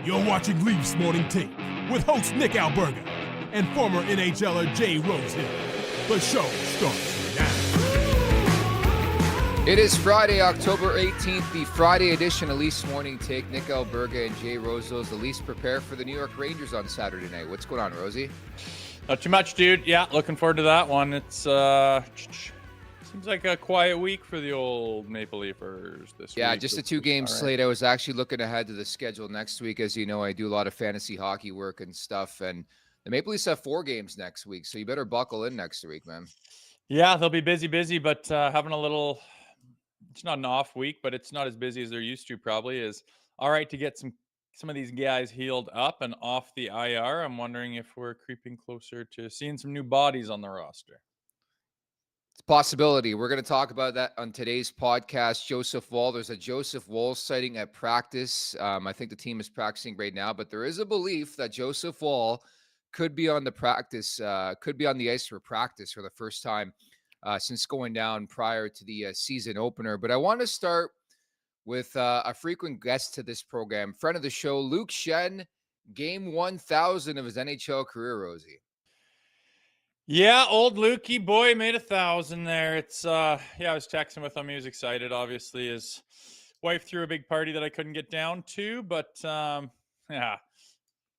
You're watching Leafs Morning Take with host Nick Alberga and former NHLer Jay Rosehill. The show starts now. It is Friday, October 18th, the Friday edition of Leafs Morning Take. Nick Alberga and Jay Rosehill as the Leafs prepare for the New York Rangers on Saturday night. What's going on, Rosie? Not too much, dude. Yeah, looking forward to that one. It's seems like a quiet week for the old Maple Leafers this week. Yeah, just a two-game slate. I was actually looking ahead to the schedule next week. As you know, I do a lot of fantasy hockey work and stuff, and the Maple Leafs have 4 games next week, so you better buckle in next week, man. Yeah, they'll be busy, but having a little, it's not an off week, but it's not as busy as they're used to probably. Is all right to get some of these guys healed up and off the IR. I'm wondering if we're creeping closer to seeing some new bodies on the roster. It's a possibility. We're going to talk about that on today's podcast. Joseph Woll. There's a Joseph Woll sighting at practice. I think the team is practicing right now, but there is a belief that Joseph Woll could be on the ice for practice for the first time since going down prior to the season opener. But I want to start with a frequent guest to this program, friend of the show, Luke Shen, game 1,000 of his NHL career, Rosie. Yeah, old Lukey boy made 1,000 there. It's I was texting with him. He was excited. Obviously, his wife threw a big party that I couldn't get down to, but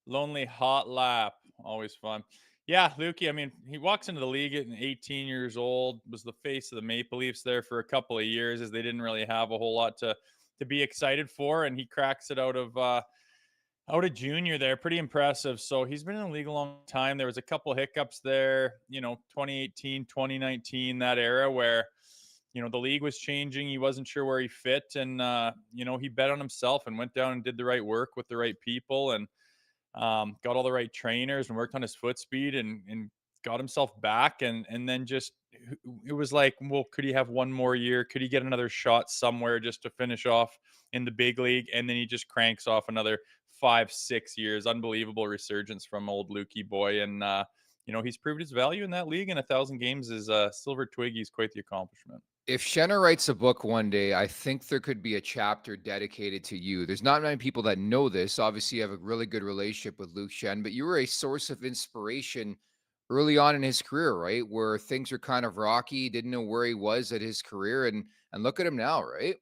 lonely hot lap, always fun. Yeah, Lukey. I mean, he walks into the league at 18 years old. Was the face of the Maple Leafs there for a couple of years, as they didn't really have a whole lot to be excited for, and he cracks it out of junior there. Pretty impressive. So he's been in the league a long time. There was a couple hiccups there, 2018, 2019, that era where, the league was changing. He wasn't sure where he fit. And, he bet on himself and went down and did the right work with the right people and got all the right trainers and worked on his foot speed and got himself back. And then just, it was like, well, could he have one more year? Could he get another shot somewhere just to finish off in the big league? And then he just cranks off another 5-6 years. Unbelievable resurgence from old Lukey boy. And, he's proved his value in that league, and 1,000 games is silver twiggy's quite the accomplishment. If Shenner writes a book one day, I think there could be a chapter dedicated to you. There's not many people that know this. Obviously, you have a really good relationship with Luke Shen, but you were a source of inspiration early on in his career, right? Where things were kind of rocky, didn't know where he was at his career, and look at him now, right?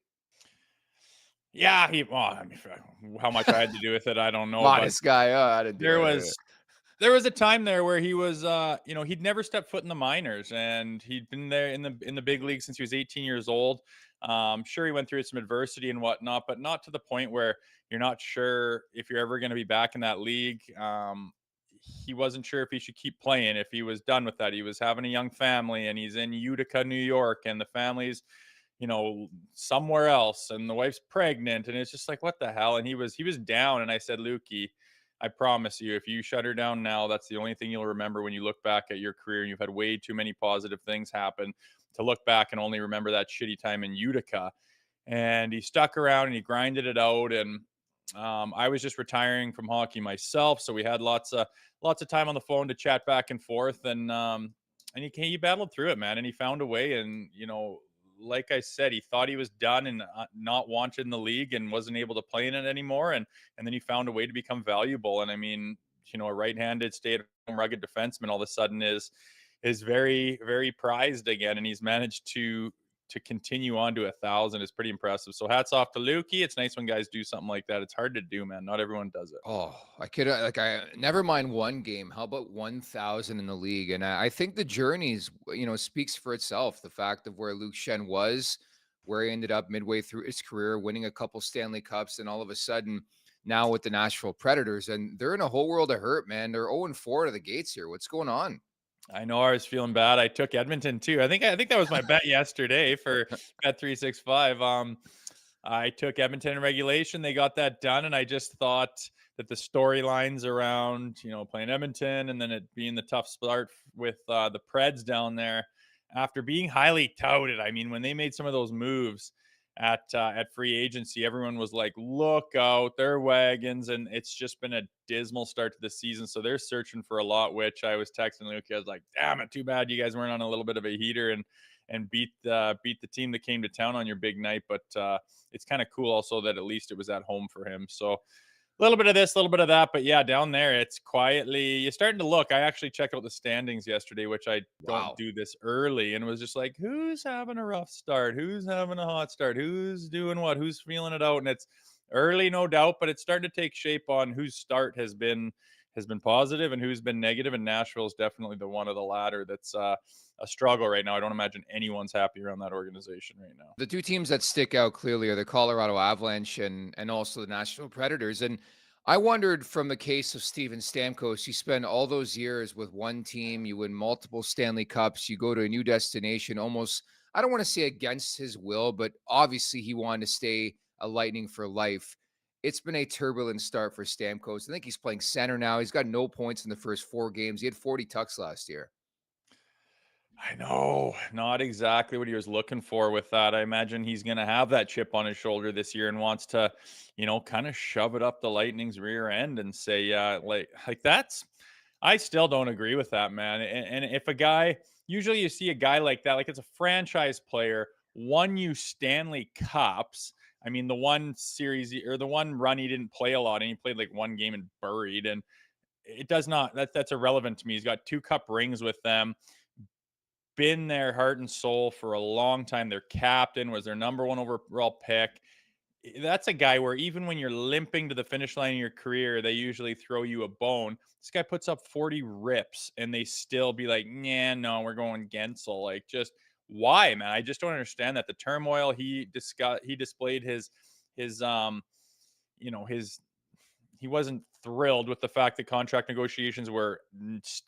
Yeah, how much I had to do with it, I don't know. Modest guy. I didn't do it. There was a time there where he was, he'd never stepped foot in the minors, and he'd been there in the big league since he was 18 years old. Sure, he went through some adversity and whatnot, but not to the point where you're not sure if you're ever going to be back in that league. He wasn't sure if he should keep playing, if he was done with that. He was having a young family, and he's in Utica, New York, and the family's, somewhere else, and the wife's pregnant, and it's just like, what the hell? And he was down, and I said, Lukey, I promise you, if you shut her down now, that's the only thing you'll remember when you look back at your career, and you've had way too many positive things happen to look back and only remember that shitty time in Utica. And he stuck around and he grinded it out. And I was just retiring from hockey myself, so we had lots of time on the phone to chat back and forth. And he battled through it, man, and he found a way. And like I said, he thought he was done and not wanted in the league and wasn't able to play in it anymore. And then he found a way to become valuable. And I mean, a right-handed stay-at-home rugged defenseman all of a sudden is very, very prized again. And he's managed to continue on to 1,000 is pretty impressive. So hats off to Lukey. It's nice when guys do something like that. It's hard to do, man. Not everyone does it. Oh, I never mind one game. How about 1,000 in the league? And I think the journeys, speaks for itself. The fact of where Luke Shen was, where he ended up midway through his career, winning a couple Stanley Cups, and all of a sudden now with the Nashville Predators, and they're in a whole world of hurt, man. They're 0-4 to the gates here. What's going on? I know I was feeling bad. I took Edmonton too. I think that was my bet yesterday for Bet365. I took Edmonton in regulation. They got that done, and I just thought that the storylines around, playing Edmonton and then it being the tough start with the Preds down there after being highly touted. I mean, when they made some of those moves at free agency, everyone was like, look out, they're wagons. And it's just been a dismal start to the season. So they're searching for a lot, which I was texting Luke. I was like, damn it, too bad you guys weren't on a little bit of a heater and beat the team that came to town on your big night. But it's kind of cool also that at least it was at home for him. So A little bit of this, a little bit of that, but yeah, down there it's quietly, you're starting to look. I actually checked out the standings yesterday, which I don't Wow. do this early, and it was just like, who's having a rough start? Who's having a hot start? Who's doing what? Who's feeling it out? And it's early, no doubt, but it's starting to take shape on whose start has been positive and who's been negative. And Nashville is definitely the one of the latter that's a struggle right now. I don't imagine anyone's happy around that organization right now. The two teams that stick out clearly are the Colorado Avalanche and also the Nashville Predators. And I wondered, from the case of Steven Stamkos, you spend all those years with one team, you win multiple Stanley Cups, you go to a new destination almost, I don't want to say against his will, but obviously he wanted to stay a Lightning for life. It's been a turbulent start for Stamkos. I think he's playing center now. He's got no points in the first 4 games. He had 40 tucks last year. I know, not exactly what he was looking for with that. I imagine he's going to have that chip on his shoulder this year and wants to, kind of shove it up the Lightning's rear end and say, yeah, like that's, I still don't agree with that, man. And if a guy, usually you see a guy like that, like it's a franchise player, won you Stanley Cups. I mean, the one series or the one run he didn't play a lot and he played like one game and buried. And it does not, that's irrelevant to me. He's got 2 cup rings with them, been their heart and soul for a long time. Their captain was their number 1 overall pick. That's a guy where even when you're limping to the finish line of your career, they usually throw you a bone. This guy puts up 40 rips and they still be like, yeah, no, we're going Gensel. Like, just why, man? I just don't understand that. The turmoil he displayed his his he wasn't thrilled with the fact that contract negotiations were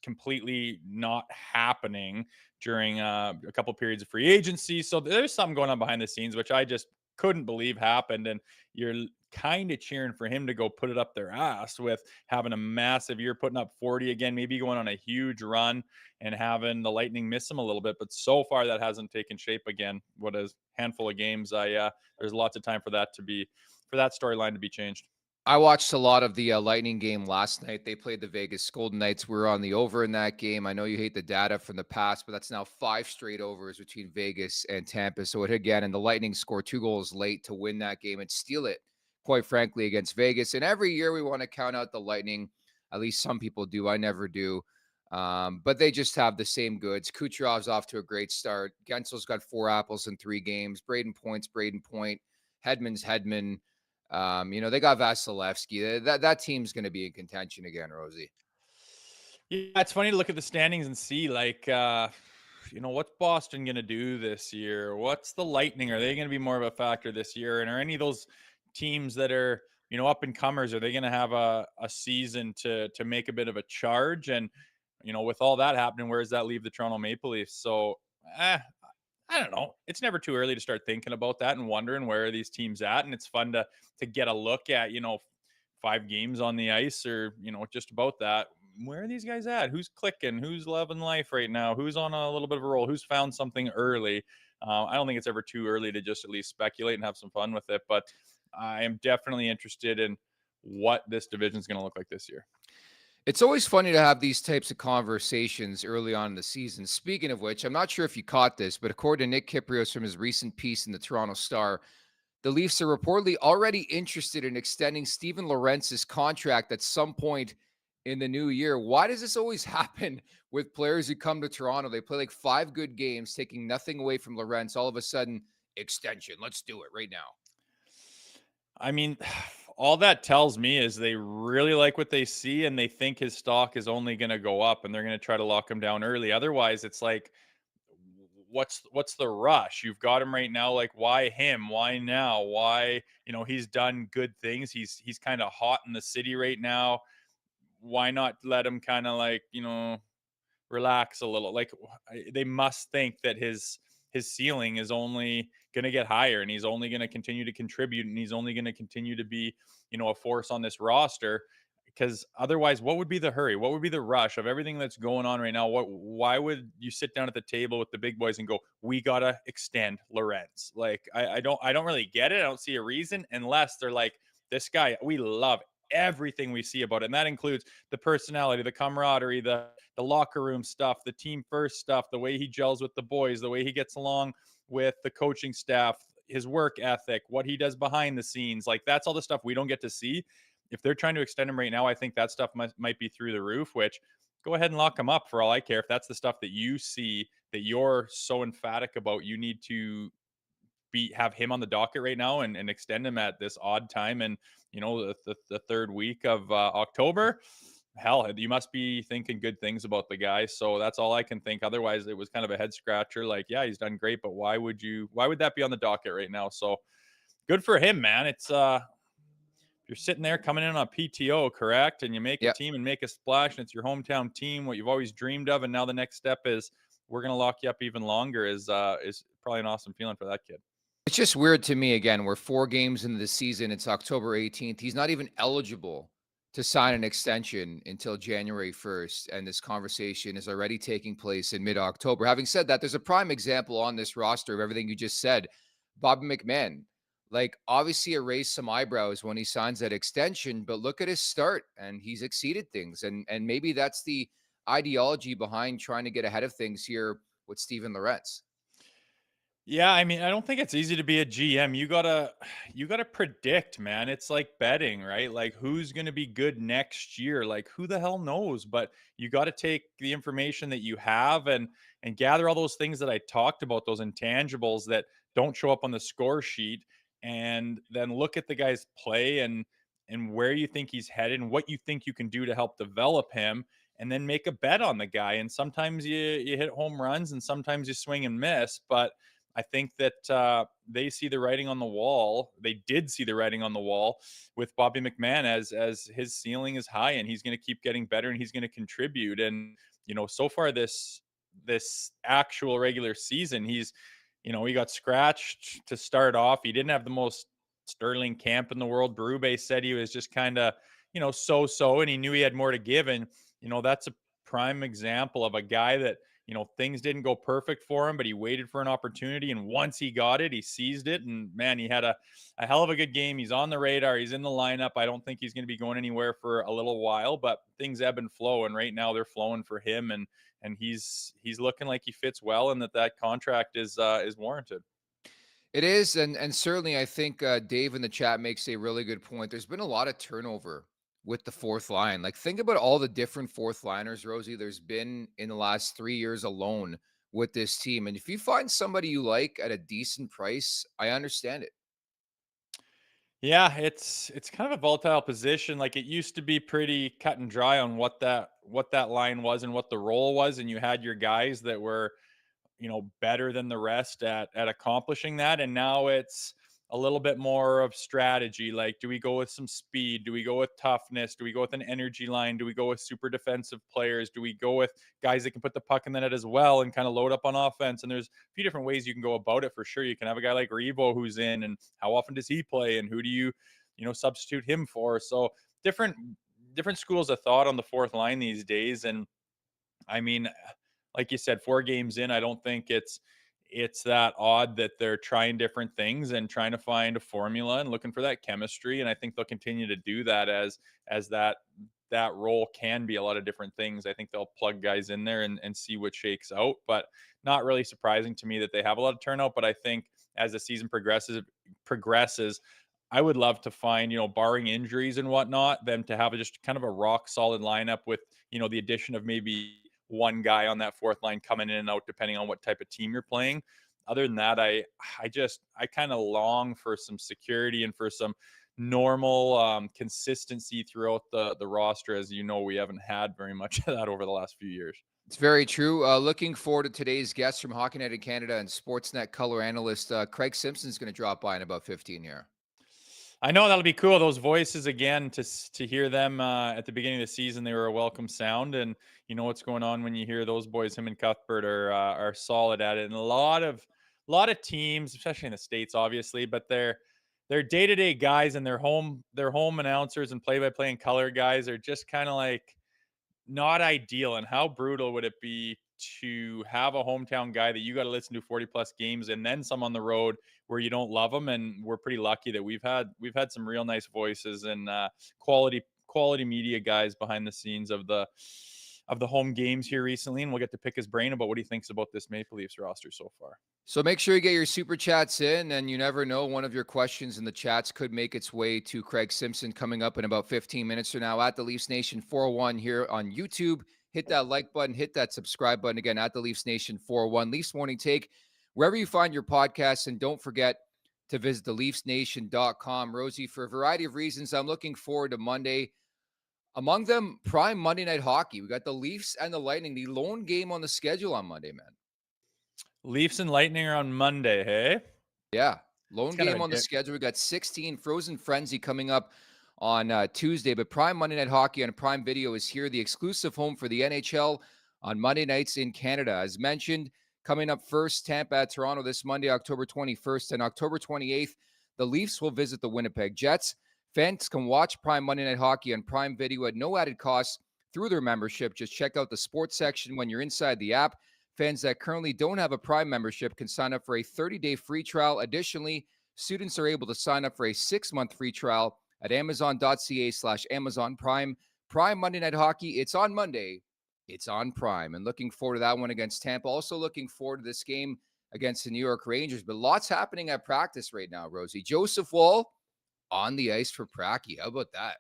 completely not happening during a couple periods of free agency. So there's something going on behind the scenes, which I just couldn't believe happened. And you're kind of cheering for him to go put it up their ass with having a massive year, putting up 40 again, maybe going on a huge run and having the Lightning miss him a little bit. But so far that hasn't taken shape again. What a handful of games. There's lots of time for that storyline to be changed. I watched a lot of the Lightning game last night. They played the Vegas Golden Knights. We were on the over in that game. I know you hate the data from the past, but that's now 5 straight overs between Vegas and Tampa. So it again, and the Lightning scored 2 goals late to win that game and steal it, quite frankly, against Vegas. And every year we want to count out the Lightning. At least some people do. I never do. But they just have the same goods. Kucherov's off to a great start. Gensel's got 4 apples in 3 games. Braden Point. Hedman's Hedman. They got Vasilevsky. That team's going to be in contention again, Rosie. Yeah, it's funny to look at the standings and see, like, what's Boston going to do this year? What's the Lightning? Are they going to be more of a factor this year? And are any of those teams that are, up and comers, are they going to have a season to make a bit of a charge? And, with all that happening, where does that leave the Toronto Maple Leafs? So, I don't know. It's never too early to start thinking about that and wondering where are these teams at. And it's fun to get a look at, 5 games on the ice or, just about that. Where are these guys at? Who's clicking? Who's loving life right now? Who's on a little bit of a roll? Who's found something early? I don't think it's ever too early to just at least speculate and have some fun with it. But I am definitely interested in what this division is going to look like this year. It's always funny to have these types of conversations early on in the season. Speaking of which, I'm not sure if you caught this, but according to Nick Kyprios from his recent piece in the Toronto Star, the Leafs are reportedly already interested in extending Steven Lorentz's contract at some point in the new year. Why does this always happen with players who come to Toronto? They play like 5 good games, taking nothing away from Lorentz. All of a sudden, extension. Let's do it right now. I mean, all that tells me is they really like what they see and they think his stock is only going to go up and they're going to try to lock him down early. Otherwise, it's like, what's the rush? You've got him right now. Like, why him? Why now? Why, he's done good things. He's kind of hot in the city right now. Why not let him kind of like, relax a little? Like, they must think that his ceiling is only going to get higher and he's only going to continue to contribute and he's only going to continue to be, a force on this roster. Because otherwise, what would be the hurry? What would be the rush of everything that's going on right now? Why would you sit down at the table with the big boys and go, we got to extend Lorentz? Like, I don't really get it. I don't see a reason unless they're like, this guy, we love everything we see about it. And that includes the personality, the camaraderie, the locker room stuff, the team first stuff, the way he gels with the boys, the way he gets along with the coaching staff, his work ethic, what he does behind the scenes. Like, that's all the stuff we don't get to see. if they're trying to extend him right now, I think that stuff might be through the roof, which go ahead and lock him up for all I care. If that's the stuff that you see that you're so emphatic about, you need to have him on the docket right now and extend him at this odd time and the third week of October. Hell, you must be thinking good things about the guy. So that's all I can think. Otherwise, it was kind of a head scratcher. Like, yeah, he's done great, but why would that be on the docket right now? So good for him, man. It's you're sitting there coming in on PTO, correct? And you make a team and make a splash, and it's your hometown team, what you've always dreamed of. And now the next step is we're going to lock you up even longer is probably an awesome feeling for that kid. It's just weird to me, again, we're 4 games into the season. It's October 18th. He's not even eligible to sign an extension until January 1st, and this conversation is already taking place in mid-October. Having said that, there's a prime example on this roster of everything you just said. Bobby McMahon, like, obviously it raised some eyebrows when he signs that extension, but look at his start, and he's exceeded things. And maybe that's the ideology behind trying to get ahead of things here with Steven Lorentz. Yeah, I mean, I don't think it's easy to be a GM. You gotta predict, man. It's like betting, right? Like who's gonna be good next year? Like who the hell knows? But you got to take the information that you have and gather all those things that I talked about, those intangibles that don't show up on the score sheet, and then look at the guy's play and where you think he's headed and what you think you can do to help develop him, and then make a bet on the guy. And sometimes you hit home runs, and sometimes you swing and miss, but I think that they see the writing on the wall. They did see the writing on the wall with Bobby McMahon as his ceiling is high and he's going to keep getting better and he's going to contribute. And so far this actual regular season, he got scratched to start off. He didn't have the most sterling camp in the world. Berube said he was just kind of so, and he knew he had more to give. And that's a prime example of a guy that things didn't go perfect for him, but he waited for an opportunity. And once he got it, he seized it. And man, he had a hell of a good game. He's on the radar. He's in the lineup. I don't think he's going to be going anywhere for a little while, but things ebb and flow. And right now they're flowing for him. And he's looking like he fits well and that contract is warranted. It is. And certainly I think Dave in the chat makes a really good point. There's been a lot of turnover with the fourth line. Like, think about all the different fourth liners, Rosie, there's been in the last 3 years alone with this team. And if you find somebody you like at a decent price, I understand it. Yeah, it's kind of a volatile position. Like it used to be pretty cut and dry on what that line was and what the role was, and you had your guys that were better than the rest at accomplishing that. And now it's a little bit more of strategy. Like, do we go with some speed? Do we go with toughness? Do we go with an energy line? Do we go with super defensive players? Do we go with guys that can put the puck in the net as well and kind of load up on offense? And there's a few different ways you can go about it for sure. You can have a guy like Revo who's in, and how often does he play? And who do you substitute him for? So different schools of thought on the fourth line these days. And I mean, like you said, 4 games in, I don't think it's that odd that they're trying different things and trying to find a formula and looking for that chemistry. And I think they'll continue to do that as that role can be a lot of different things. I think they'll plug guys in there and see what shakes out, but not really surprising to me that they have a lot of turnout. But I think as the season progresses, I would love to find, barring injuries and whatnot, them to have just kind of a rock solid lineup with, the addition of maybe one guy on that fourth line coming in and out, depending on what type of team you're playing. Other than that, I kind of long for some security and for some normal consistency throughout the roster. As we haven't had very much of that over the last few years. It's very true. Looking forward to today's guest from Hockey Night in Canada and Sportsnet color analyst Craig Simpson's going to drop by in about 15 here. I know that'll be cool. Those voices again, to hear them at the beginning of the season, they were a welcome sound. And you know what's going on when you hear those boys. Him and Cuthbert are solid at it. And a lot of teams, especially in the States, obviously, but they're day-to-day guys, and their home announcers and play-by-play and color guys are just kind of like not ideal. And how brutal would it be to have a hometown guy that you got to listen to 40 plus games and then some on the road where you don't love them? And we're pretty lucky that we've had some real nice voices and quality media guys behind the scenes of the of the home games here recently, and we'll get to pick his brain about what he thinks about this Maple Leafs roster so far. So make sure you get your super chats in, and you never know, one of your questions in the chats could make its way to Craig Simpson coming up in about 15 minutes from now at the Leafs Nation 401 here on YouTube. Hit that like button, hit that subscribe button again at the Leafs Nation 401. Leafs Morning Take, wherever you find your podcasts, and don't forget to visit theleafsnation.com. Rosie, for a variety of reasons, I'm looking forward to Monday. Among them, prime Monday night hockey. We got the Leafs and the Lightning, the lone game on the schedule on Monday, man. Leafs and Lightning are on Monday, hey? Yeah, lone kind of game a on the dick. schedule. We got 16 Frozen Frenzy coming up on Tuesday, but prime Monday night hockey on Prime Video is here, the exclusive home for the NHL on Monday nights in Canada. As mentioned, coming up first, Tampa at Toronto this Monday, October 21st, and October 28th, the Leafs will visit the Winnipeg Jets. Fans can watch prime Monday night hockey on Prime Video at no added cost through their membership. Just check out the sports section when you're inside the app. Fans that currently don't have a Prime membership can sign up for a 30-day free trial. Additionally, students are able to sign up for a 6-month free trial at amazon.ca/Amazon Prime. Prime Monday Night Hockey, it's on Monday. It's on Prime. And looking forward to that one against Tampa. Also looking forward to this game against the New York Rangers. But lots happening at practice right now, Rosie. Joseph Woll on the ice for Pracky. How about that?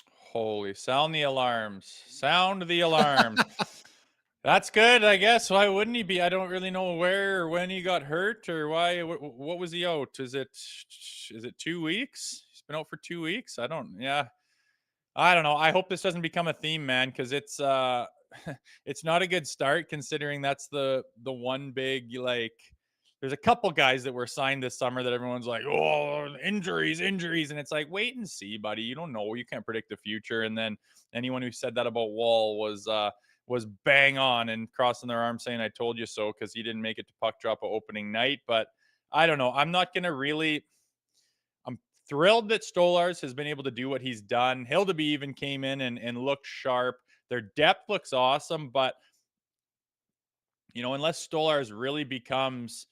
Holy, sound the alarms. Sound the alarms. That's good, I guess. Why wouldn't he be? I don't really know where or when he got hurt or why. What was he out? Is it 2 weeks? He's been out for 2 weeks. I don't know. I hope this doesn't become a theme, man, because it's it's not a good start considering that's the one big, like, there's a couple guys that were signed this summer that everyone's like, oh, injuries, and it's like, wait and see, buddy. You don't know. You can't predict the future. And then anyone who said that about Wall was bang on and crossing their arms saying, I told you so, because he didn't make it to puck drop of opening night. But I don't know. I'm thrilled that Stolarz has been able to do what he's done. Hildeby even came in and looked sharp. Their depth looks awesome, but unless Stolarz really becomes,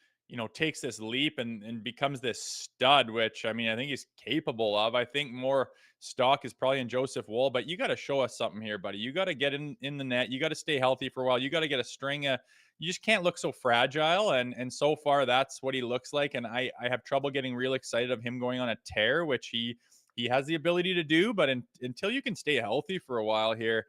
takes this leap and becomes this stud, which I think he's capable of. I think more stock is probably in Joseph Woll, but you got to show us something here, buddy. You got to get in the net. You got to stay healthy for a while. You got to get a string of. You just can't look so fragile, and so far that's what he looks like. And I have trouble getting real excited of him going on a tear, which he has the ability to do. But until you can stay healthy for a while here,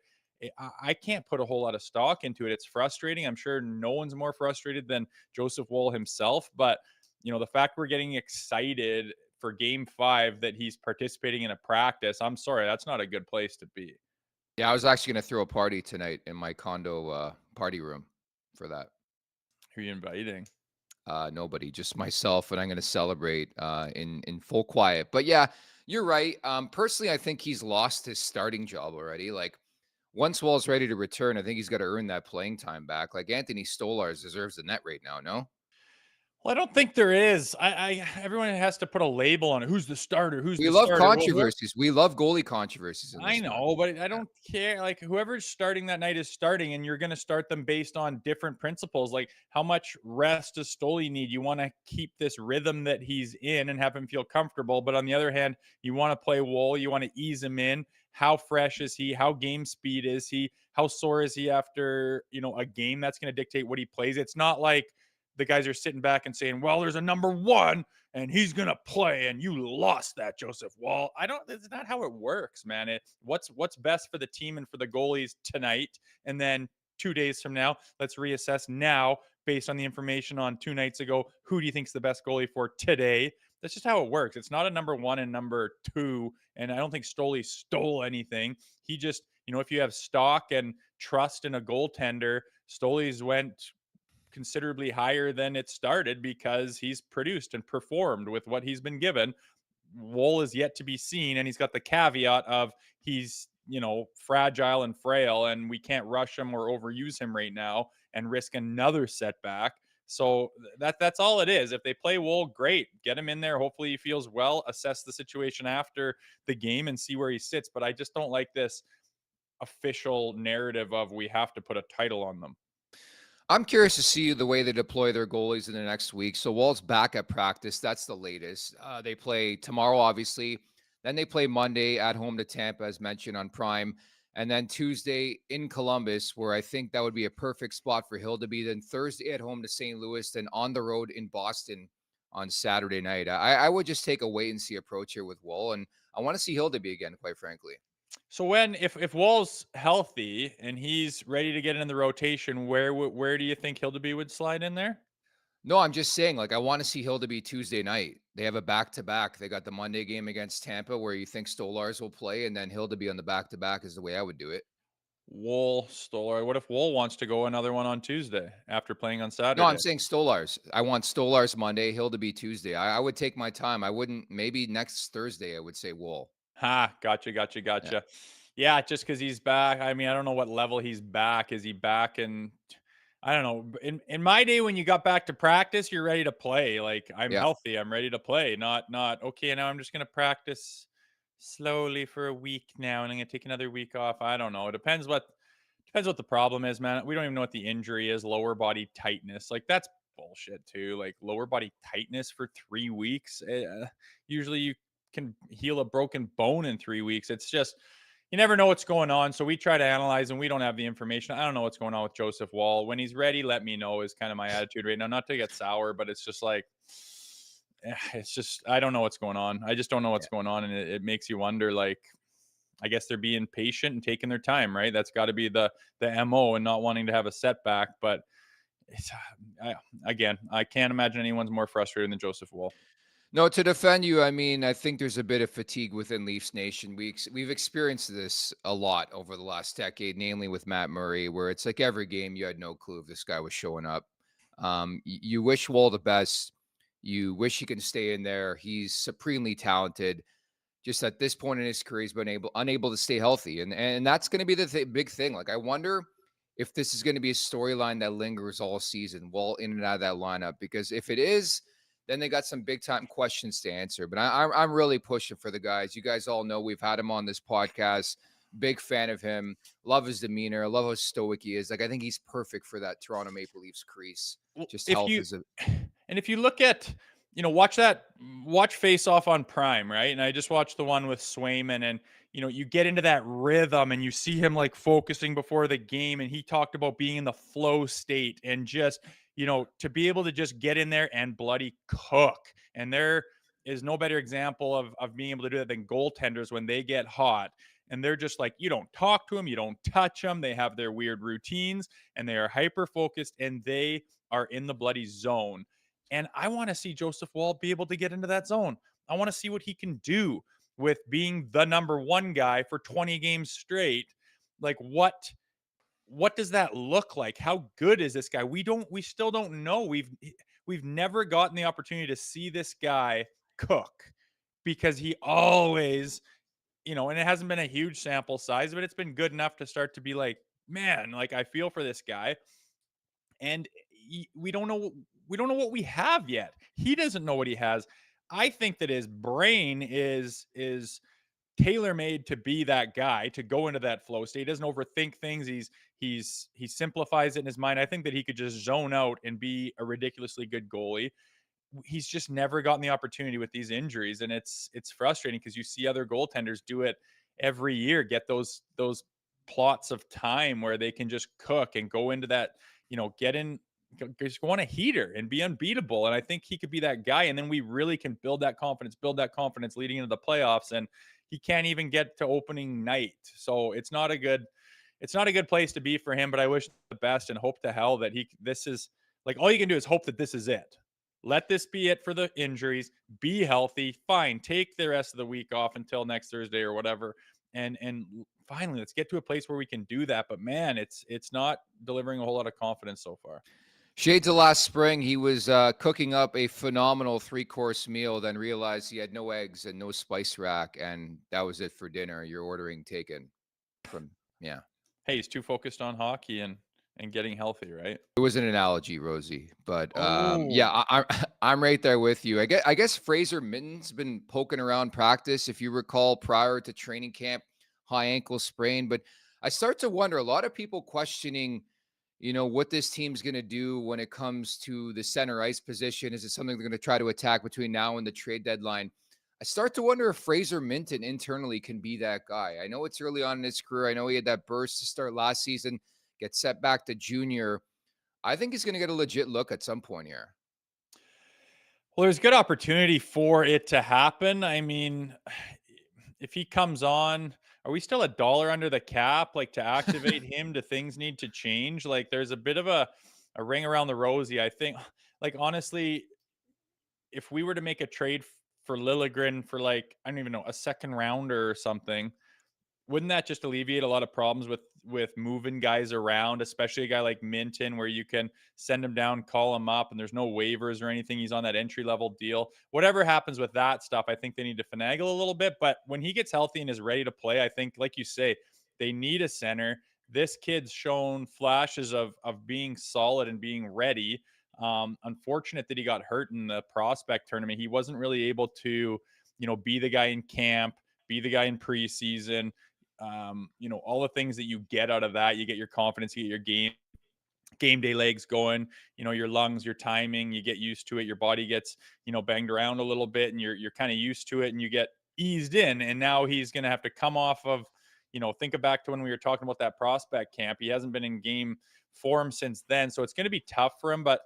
I can't put a whole lot of stock into it. It's frustrating. I'm sure no one's more frustrated than Joseph Woll himself. But, the fact we're getting excited for Game 5 that he's participating in a practice, I'm sorry, that's not a good place to be. Yeah, I was actually going to throw a party tonight in my condo party room for that. Who are you inviting? Nobody, just myself, and I'm going to celebrate in full quiet. But yeah, you're right. Personally, I think he's lost his starting job already. Like, once Wall's ready to return, I think he's got to earn that playing time back. Like, Anthony Stolarz deserves the net right now, no? Well, I don't think there is. Everyone has to put a label on it. Who's the starter? We love controversies. We love goalie controversies. I know, but I don't care. Like, whoever's starting that night is starting, and you're going to start them based on different principles. Like, how much rest does Stoli need? You want to keep this rhythm that he's in and have him feel comfortable. But on the other hand, you want to play Woll. You want to ease him in. How fresh is he? How game speed is he? How sore is he after, a game? That's going to dictate what he plays. It's not like the guys are sitting back and saying, well, there's a number one and he's going to play and you lost that, Joseph Woll. That's not how it works, man. What's best for the team and for the goalies tonight. And then 2 days from now, let's reassess now based on the information on 2 nights ago. Who do you think's the best goalie for today? That's just how it works. It's not a number one and number two. And I don't think Stoli stole anything. He just, if you have stock and trust in a goaltender, Stoli's went considerably higher than it started because he's produced and performed with what he's been given. Woll is yet to be seen, and he's got the caveat of he's, fragile and frail, and we can't rush him or overuse him right now and risk another setback. So that's all it is. If they play Woll, great. Get him in there. Hopefully he feels well. Assess the situation after the game and see where he sits. But I just don't like this official narrative of we have to put a title on them. I'm curious to see the way they deploy their goalies in the next week. So Wall's back at practice. That's the latest. They play tomorrow, obviously. Then they play Monday at home to Tampa, as mentioned on Prime. And then Tuesday in Columbus, where I think that would be a perfect spot for Hill to be. Then Thursday at home to St. Louis, then on the road in Boston on Saturday night. I would just take a wait and see approach here with Woll, and I want to see Hill to be again, quite frankly. So if Woll's healthy and he's ready to get in the rotation, where do you think Hildeby would slide in there? No, I'm just saying, like, I want to see Hill to be Tuesday night. They have a back-to-back. They got the Monday game against Tampa where you think Stolars will play, and then Hill to be on the back-to-back is the way I would do it. Woll, Stolar. What if Woll wants to go another one on Tuesday after playing on No, I'm Saturday? saying Stolars. I want Stolars Monday, Hill to be Tuesday. I would take my time. I wouldn't, maybe next Thursday, I would say Wool. Ha, gotcha. Yeah, just because he's back. I mean, I don't know what level he's back. Is he back in? I don't know. In my day, when you got back to practice, you're ready to play. Like, I'm Yeah. healthy. I'm ready to play. Not okay. Now I'm just gonna practice slowly for a week now, and I'm gonna take another week off. I don't know. It depends what the problem is, man. We don't even know what the injury is. Lower body tightness. Like, that's bullshit too. Like, lower body tightness for 3 weeks. Usually you can heal a broken bone in 3 weeks. It's just, you never know what's going on. So we try to analyze, and we don't have the information. I don't know what's going on with Joseph Woll. When he's ready, let me know, is kind of my attitude right now. Not to get sour, but it's just like, it's just, I don't know what's going on. I just don't know what's going on. And it makes you wonder, like, I guess they're being patient and taking their time, right? That's got to be the MO, and not wanting to have a setback. But it's, again, I can't imagine anyone's more frustrated than Joseph Woll. No, to defend you, I mean, I think there's a bit of fatigue within Leafs Nation. We've experienced this a lot over the last decade, namely with Matt Murray, where it's like every game you had no clue if this guy was showing up. You wish Woll the best. You wish he can stay in there. He's supremely talented. Just at this point in his career, he's been unable to stay healthy, and that's going to be the big thing. Like, I wonder if this is going to be a storyline that lingers all season, Woll in and out of that lineup. Because if it is, then they got some big time questions to answer. But I'm really pushing for the guys. You guys all know we've had him on this podcast. Big fan of him. Love his demeanor. Love how stoic he is. Like, I think he's perfect for that Toronto Maple Leafs crease. Just If health you is a and if you look at, watch Face Off on Prime, right? And I just watched the one with Swayman, and you get into that rhythm, and you see him like focusing before the game, and he talked about being in the flow state, and just to be able to just get in there and bloody cook. And there is no better example of being able to do that than goaltenders when they get hot. And they're just like, you don't talk to them, you don't touch them. They have their weird routines, and they are hyper focused, and they are in the bloody zone. And I want to see Joseph Woll be able to get into that zone. I want to see what he can do with being the number one guy for 20 games straight. Like, what does that look like? How good is this guy? We still don't know. We've never gotten the opportunity to see this guy cook, because he always, and it hasn't been a huge sample size, but it's been good enough to start to be like, man, like, I feel for this guy. And we don't know what we have yet. He doesn't know what he has. I think that his brain is tailor-made to be that guy, to go into that flow state. He doesn't overthink things. He simplifies it in his mind. I think that he could just zone out and be a ridiculously good goalie. He's just never gotten the opportunity with these injuries, and it's frustrating, because you see other goaltenders do it every year, get those plots of time where they can just cook and go into that, get in, just go on a heater and be unbeatable. And I think he could be that guy, and then we really can build that confidence leading into the playoffs. And he can't even get to opening night, so it's not a good place to be for him. But I wish the best, and hope to hell that this is, like, all you can do is hope that this is it. Let this be it for the injuries. Be healthy. Fine. Take the rest of the week off until next Thursday or whatever. And finally, let's get to a place where we can do that. But man, it's not delivering a whole lot of confidence so far. Shades of last spring, he was cooking up a phenomenal 3-course meal, then realized he had no eggs and no spice rack, and that was it for dinner. You're ordering taken from, yeah. Hey, he's too focused on hockey and getting healthy, right? It was an analogy, Rosie, but Oh. yeah, I'm right there with you. I guess Fraser Minon's been poking around practice, if you recall, prior to training camp, high ankle sprain. But I start to wonder, a lot of people questioning, what this team's going to do when it comes to the center ice position. Is it something they're going to try to attack between now and the trade deadline? I start to wonder if Fraser Minton internally can be that guy. I know it's early on in his career. I know he had that burst to start last season, get set back to junior. I think he's going to get a legit look at some point here. Well, there's good opportunity for it to happen. I mean, if he comes on, are we still $1 under the cap? Like, to activate him, do things need to change? Like, there's a bit of a ring around the rosy. I think, like, honestly, if we were to make a trade for Liljegren for, like, I don't even know, a second rounder or something, wouldn't that just alleviate a lot of problems with moving guys around, especially a guy like Minton, where you can send him down, call him up, and there's no waivers or anything? He's on that entry level deal. Whatever happens with that stuff, I think they need to finagle a little bit. But when he gets healthy and is ready to play, I think, like you say, they need a center. This kid's shown flashes of being solid and being ready. Unfortunate that he got hurt in the prospect tournament. He wasn't really able to, be the guy in camp, be the guy in preseason. All the things that you get out of that. You get your confidence, you get your game day legs going, your lungs, your timing, you get used to it. Your body gets, banged around a little bit, and you're kind of used to it, and you get eased in. And now he's going to have to come off of, think back to when we were talking about that prospect camp. He hasn't been in game form since then. So it's going to be tough for him, but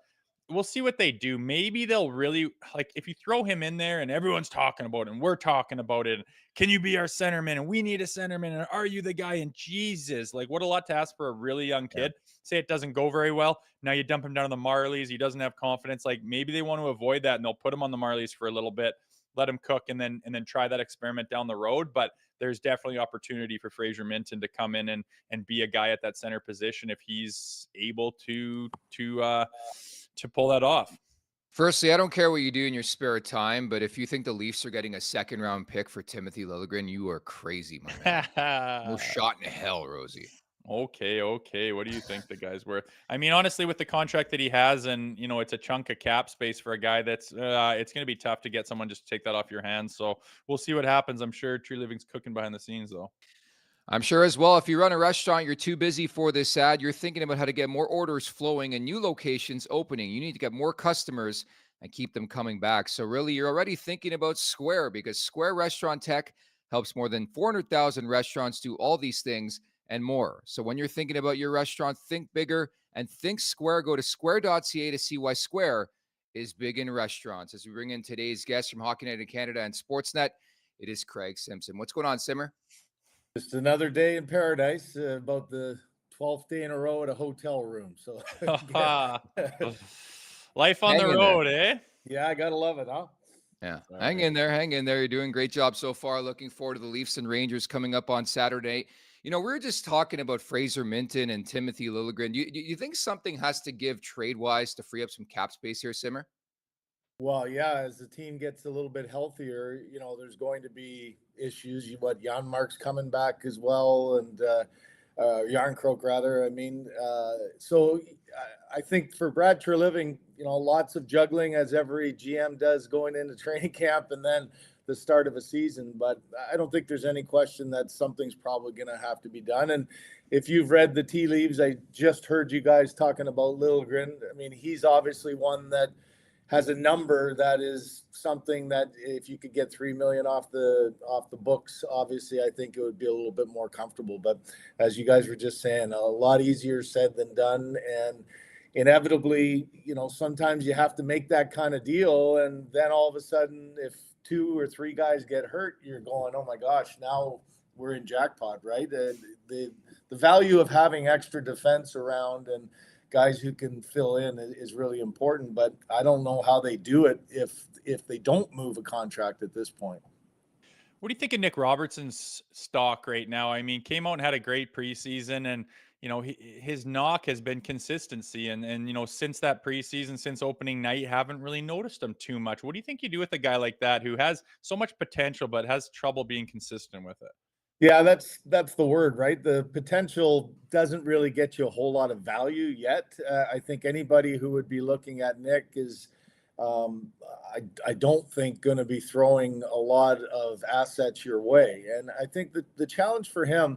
we'll see what they do. Maybe they'll really, like, if you throw him in there and everyone's talking about it and we're talking about it, can you be our centerman? And we need a centerman. And are you the guy? And Jesus, like, what a lot to ask for a really young kid. Yeah. Say it doesn't go very well. Now you dump him down on the Marlies. He doesn't have confidence. Like, maybe they want to avoid that, and they'll put him on the Marlies for a little bit, let him cook, and then try that experiment down the road. But there's definitely opportunity for Fraser Minton to come in and be a guy at that center position if he's able to pull that off. Firstly, I don't care what you do in your spare time, but if you think the Leafs are getting a second round pick for Timothy Liljegren, you are crazy, my man. No shot in hell, Rosie. Okay. What do you think the guy's worth? I mean, honestly, with the contract that he has, and it's a chunk of cap space for a guy that's it's going to be tough to get someone just to take that off your hands. So we'll see what happens. I'm sure Tree Living's cooking behind the scenes, though. I'm sure as well. If you run a restaurant, you're too busy for this ad, you're thinking about how to get more orders flowing and new locations opening. You need to get more customers and keep them coming back. So really, you're already thinking about Square, because Square Restaurant Tech helps more than 400,000 restaurants do all these things and more. So when you're thinking about your restaurant, think bigger and think Square. Go to square.ca to see why Square is big in restaurants. As we bring in today's guest from Hockey Night in Canada and Sportsnet, it is Craig Simpson. What's going on, Simmer? Just another day in paradise, about the 12th day in a row at a hotel room. So life on the road, eh? Yeah, I got to love it, huh? Yeah. Hang in there. You're doing a great job so far. Looking forward to the Leafs and Rangers coming up on Saturday. We're just talking about Fraser Minton and Timothy Liljegren. Do you think something has to give trade-wise to free up some cap space here, Simmer? Well, yeah, as the team gets a little bit healthier, there's going to be issues. Janmark's coming back as well, and Yarncroke, rather. I mean, so I think for Brad Treliving, lots of juggling, as every GM does going into training camp and then the start of a season. But I don't think there's any question that something's probably going to have to be done. And if you've read the tea leaves, I just heard you guys talking about Liljegren. I mean, he's obviously one that has a number that is something that if you could get $3 million off the books, obviously I think it would be a little bit more comfortable. But as you guys were just saying, a lot easier said than done. And inevitably, sometimes you have to make that kind of deal. And then all of a sudden, if 2 or 3 guys get hurt, you're going, oh my gosh, now we're in jackpot, right? The value of having extra defense around and guys who can fill in is really important, but I don't know how they do it if they don't move a contract at this point. What do you think of Nick Robertson's stock right now? I mean, came out and had a great preseason, and his knock has been consistency, and since that preseason, since opening night, haven't really noticed him too much. What do you think you do with a guy like that who has so much potential but has trouble being consistent with it? Yeah, that's the word, right? The potential doesn't really get you a whole lot of value yet. I think anybody who would be looking at Nick is, I don't think going to be throwing a lot of assets your way. And I think that the challenge for him,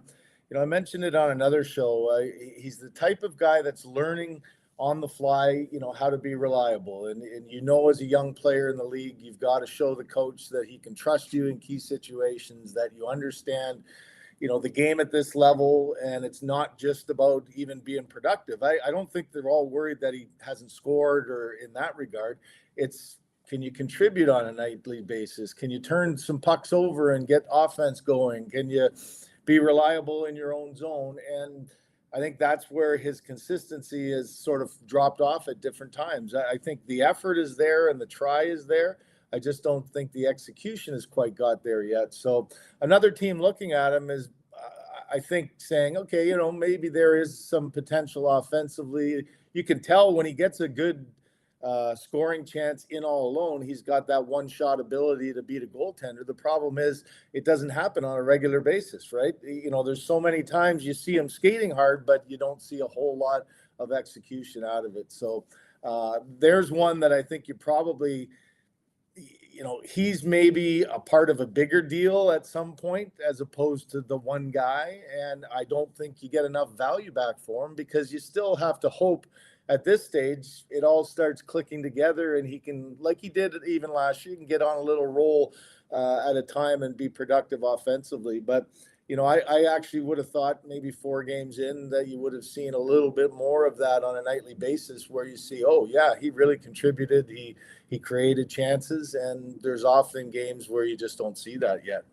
I mentioned it on another show. He's the type of guy that's learning on the fly, how to be reliable. And as a young player in the league, you've got to show the coach that he can trust you in key situations, that you understand, the game at this level. And it's not just about even being productive. I don't think they're all worried that he hasn't scored or in that regard. It's, can you contribute on a nightly basis? Can you turn some pucks over and get offense going? Can you be reliable in your own zone? And I think that's where his consistency is sort of dropped off at different times. I think the effort is there and the try is there. I just don't think the execution has quite got there yet. So another team looking at him is, I think, saying, okay, maybe there is some potential offensively. You can tell when he gets a good scoring chance in all alone, he's got that one-shot ability to beat a goaltender. The problem is it doesn't happen on a regular basis, right? There's so many times you see him skating hard, but you don't see a whole lot of execution out of it. So there's one that I think you probably, he's maybe a part of a bigger deal at some point as opposed to the one guy. And I don't think you get enough value back for him because you still have to hope at this stage, it all starts clicking together and he can, like he did even last year, he can get on a little roll at a time and be productive offensively. But, I actually would have thought maybe 4 games in that you would have seen a little bit more of that on a nightly basis where you see, oh yeah, he really contributed. He created chances, and there's often games where you just don't see that yet.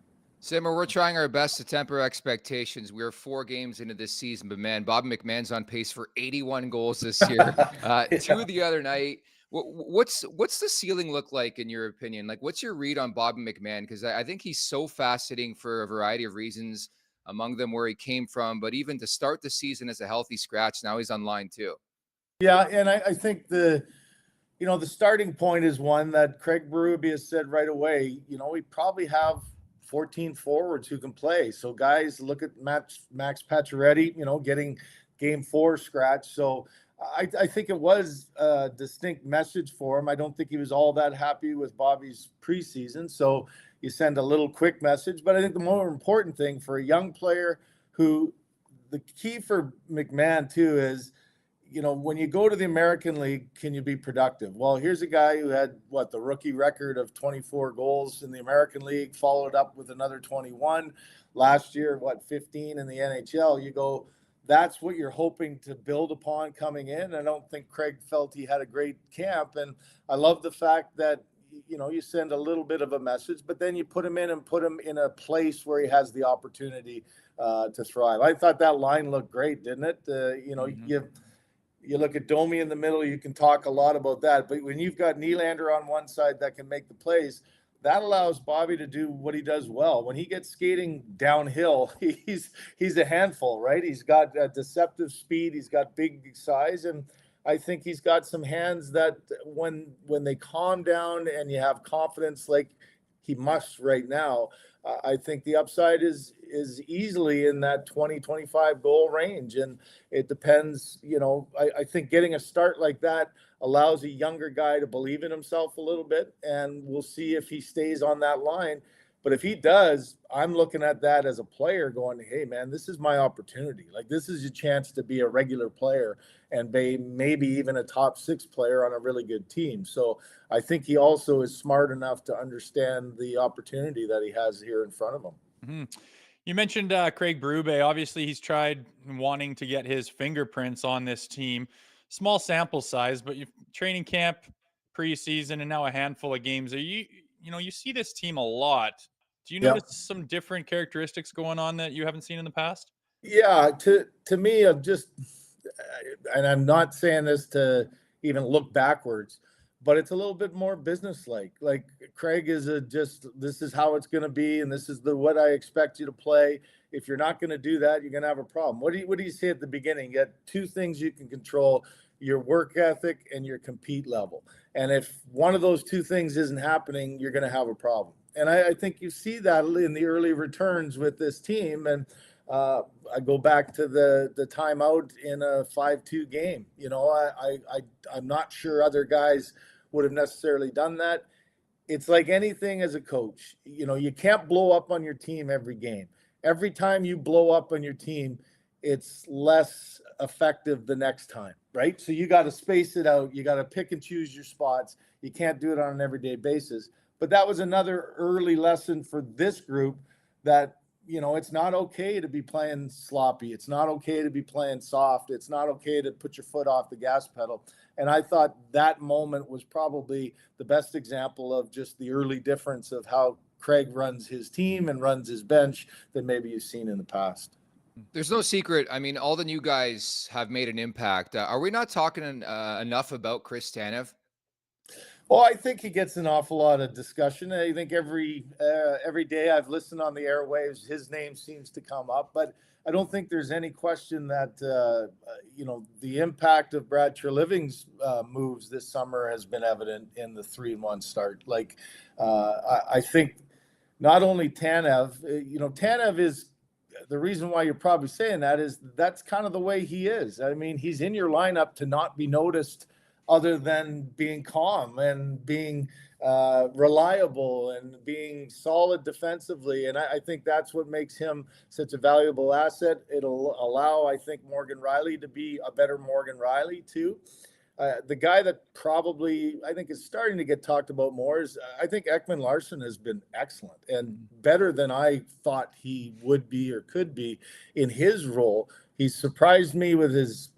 Simmer, we're trying our best to temper expectations. We're 4 games into this season, but man, Bob McMahon's on pace for 81 goals this year. Yeah. 2 the other night. What's the ceiling look like in your opinion? Like, what's your read on Bob McMahon? Because I think he's so fascinating for a variety of reasons, among them where he came from, but even to start the season as a healthy scratch, now he's on line too. Yeah, and I think the starting point is one that Craig Berube has said right away. We probably have 14 forwards who can play. So guys, look at Max Pacioretty, getting game 4 scratch. So I think it was a distinct message for him. I don't think he was all that happy with Bobby's preseason. So you send a little quick message. But I think the more important thing for a young player who, the key for McMahon too is, when you go to the American League, can you be productive? Well, here's a guy who had the rookie record of 24 goals in the American League, followed up with another 21 last year, 15 in the NHL. You go, that's what you're hoping to build upon coming in. I don't think Craig felt he had a great camp. And I love the fact that, you send a little bit of a message, but then you put him in a place where he has the opportunity to thrive. I thought that line looked great, didn't it? You look at Domi in the middle, you can talk a lot about that. But when you've got Nylander on one side that can make the plays, that allows Bobby to do what he does well. When he gets skating downhill, he's a handful, right? He's got deceptive speed. He's got big size. And I think he's got some hands that when they calm down and you have confidence like he must right now, I think the upside is easily in that 20-25 goal range. And it depends, I think getting a start like that allows a younger guy to believe in himself a little bit, and we'll see if he stays on that line. But if he does, I'm looking at that as a player going, hey man, this is my opportunity. Like, this is your chance to be a regular player and maybe even a top 6 player on a really good team. So I think he also is smart enough to understand the opportunity that he has here in front of him. Mm-hmm. You mentioned Craig Berube. Obviously, he's tried wanting to get his fingerprints on this team. Small sample size, but you training camp, preseason, and now a handful of games. You see this team a lot. Do you notice some different characteristics going on that you haven't seen in the past? Yeah, to me, and I'm not saying this to even look backwards, but it's a little bit more businesslike. Like, Craig is this is how it's going to be, and this is what I expect you to play. If you're not going to do that, you're going to have a problem. What do you say at the beginning? You got 2 things you can control: your work ethic and your compete level. And if one of those 2 things isn't happening, you're going to have a problem. And I think you see that in the early returns with this team. And I go back to the timeout in a 5-2 game. I'm not sure other guys would have necessarily done that. It's like anything as a coach. You can't blow up on your team every game. Every time you blow up on your team, it's less effective the next time, right? So you got to space it out. You got to pick and choose your spots. You can't do it on an everyday basis. But that was another early lesson for this group that, it's not okay to be playing sloppy. It's not okay to be playing soft. It's not okay to put your foot off the gas pedal. And I thought that moment was probably the best example of just the early difference of how Craig runs his team and runs his bench than maybe you've seen in the past. There's no secret. I mean, all the new guys have made an impact. Are we not talking enough about Chris Tanev? Well, I think he gets an awful lot of discussion. I think every day I've listened on the airwaves, his name seems to come up. But I don't think there's any question that the impact of Brad Treliving's moves this summer has been evident in the 3-1 start. I think not only Tanev, Tanev is the reason why you're probably saying that is that's kind of the way he is. I mean, he's in your lineup to not be noticed other than being calm and being reliable and being solid defensively. And I think that's what makes him such a valuable asset. It'll allow, I think, Morgan Rielly to be a better Morgan Rielly too. The guy that probably I think is starting to get talked about more is I think Ekman Larsson has been excellent and better than I thought he would be or could be in his role. He's surprised me with his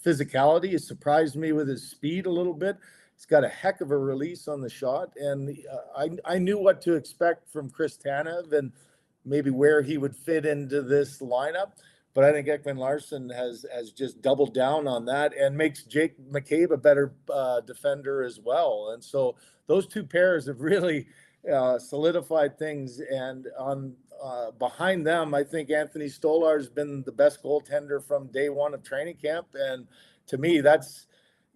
physicality. He's surprised me with his speed a little bit. He's got a heck of a release on the shot. And I knew what to expect from Chris Tanev and maybe where he would fit into this lineup. But I think Ekman Larsson has just doubled down on that and makes Jake McCabe a better defender as well. And so those two pairs have really solidified things. And on behind them, I think Anthony Stolar has been the best goaltender from day one of training camp. And to me, that's,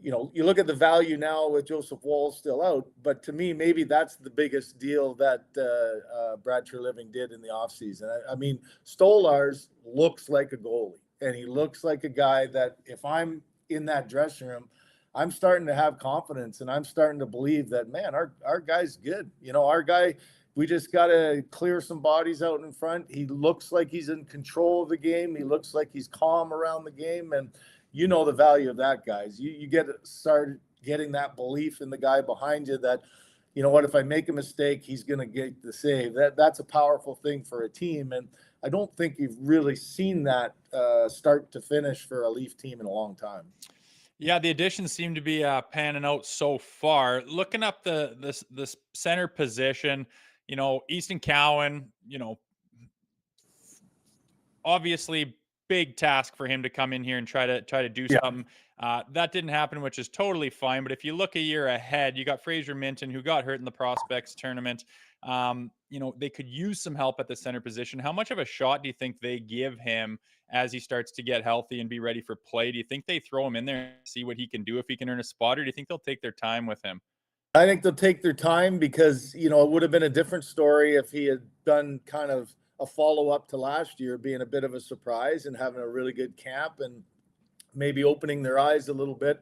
you look at the value now with Joseph Woll still out, but to me, maybe that's the biggest deal that Brad Treliving did in the offseason. I mean, Stolarz looks like a goalie, and he looks like a guy that if I'm in that dressing room, I'm starting to have confidence, and I'm starting to believe that, man, our guy's good. Our guy, we just got to clear some bodies out in front. He looks like he's in control of the game. He looks like he's calm around the game, and the value of that, guys. You start getting that belief in the guy behind you that, if I make a mistake, he's going to get the save. That's a powerful thing for a team. And I don't think you've really seen that start to finish for a Leaf team in a long time. Yeah, the additions seem to be panning out so far. Looking up this center position, Easton Cowan, obviously big task for him to come in here and try to do something. That didn't happen, which is totally fine. But if you look a year ahead, you got Fraser Minon, who got hurt in the prospects tournament. They could use some help at the center position. How much of a shot do you think they give him as he starts to get healthy and be ready for play? Do you think they throw him in there and see what he can do if he can earn a spot, or do you think they'll take their time with him? I think they'll take their time because, it would have been a different story if he had done kind of a follow-up to last year, being a bit of a surprise and having a really good camp and maybe opening their eyes a little bit.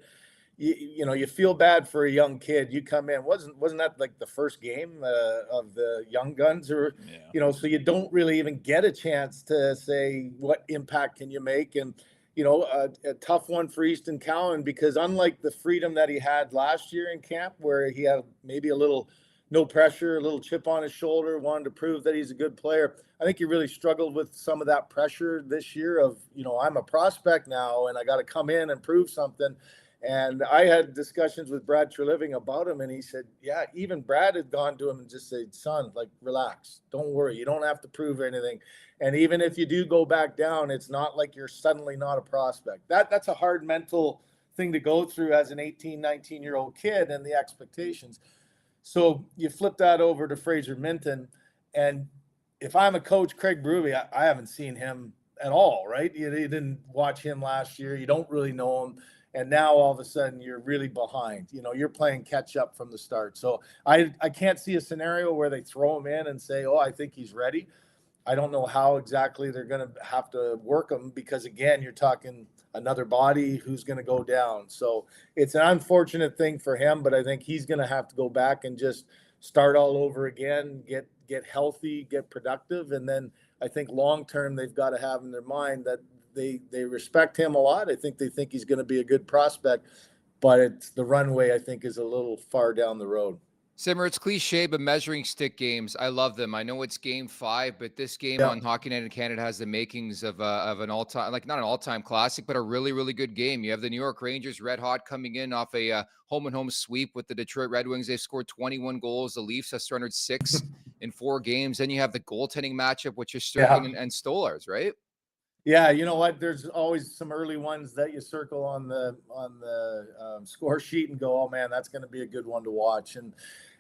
You feel bad for a young kid. You come in, wasn't that like the first game of the young guns, or so you don't really even get a chance to say what impact can you make. And a tough one for Easton Cowan, because unlike the freedom that he had last year in camp, where he had maybe a little no pressure, a little chip on his shoulder, wanted to prove that he's a good player, I think he really struggled with some of that pressure this year of, I'm a prospect now and I got to come in and prove something. And I had discussions with Brad Treliving about him, and he said, yeah, even Brad had gone to him and just said, son, relax, don't worry, you don't have to prove anything. And even if you do go back down, it's not like you're suddenly not a prospect. That's a hard mental thing to go through as an 18, 19-year-old kid, and the expectations. So you flip that over to Fraser Minon, and if I'm a coach, Craig Berube, I haven't seen him at all, right? You didn't watch him last year. You don't really know him. And now all of a sudden you're really behind. You're playing catch up from the start. So I can't see a scenario where they throw him in and say, I think he's ready. I don't know how exactly they're going to have to work him, because, again, you're talking another body who's going to go down. So it's an unfortunate thing for him, but I think he's going to have to go back and just start all over again, get healthy, get productive. And then I think long term they've got to have in their mind that they respect him a lot. I think they think he's going to be a good prospect, but it's the runway, I think, is a little far down the road. Simmer, it's cliche, but measuring stick games, I love them. I know it's game 5, but this game on Hockey Night in Canada has the makings of an all-time, like not an all-time classic, but a really, really good game. You have the New York Rangers red hot coming in off a home-and-home sweep with the Detroit Red Wings. They've scored 21 goals. The Leafs have surrendered 6 in 4 games. Then you have the goaltending matchup, which is Shesterkin and Stolarz, right? Yeah, you know what? There's always some early ones that you circle on the score sheet and go, "Oh man, that's going to be a good one to watch." And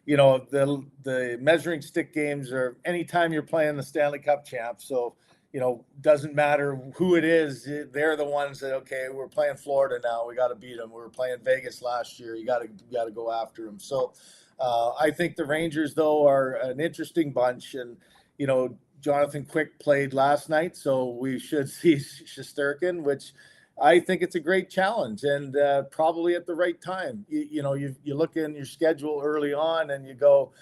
you know, the measuring stick games are anytime you're playing the Stanley Cup champ. So you know, doesn't matter who it is, they're the ones that, okay, we're playing Florida now, we got to beat them. We were playing Vegas last year, you got to go after them. So I think the Rangers though are an interesting bunch, and you know, Jonathan Quick played last night, so we should see Shesterkin, which I think it's a great challenge, and probably at the right time. You know, you look in your schedule early on and you go,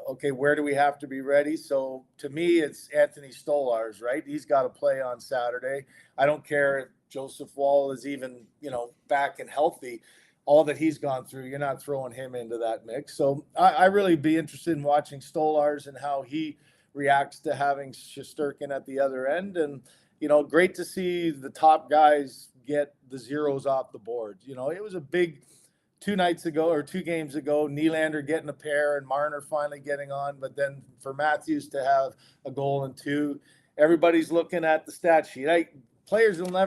okay, where do we have to be ready? So to me, it's Anthony Stolarz, right? He's got to play on Saturday. I don't care if Joseph Woll is even, you know, back and healthy. All that he's gone through, you're not throwing him into that mix. So I really be interested in watching Stolarz and how he reacts to having Shesterkin at the other end. And, you know, great to see the top guys get the zeros off the board. You know, it was a big 2 games ago, Nylander getting a pair and Marner finally getting on. But then for Matthews to have a goal and 2, everybody's looking at the stat sheet. Players will never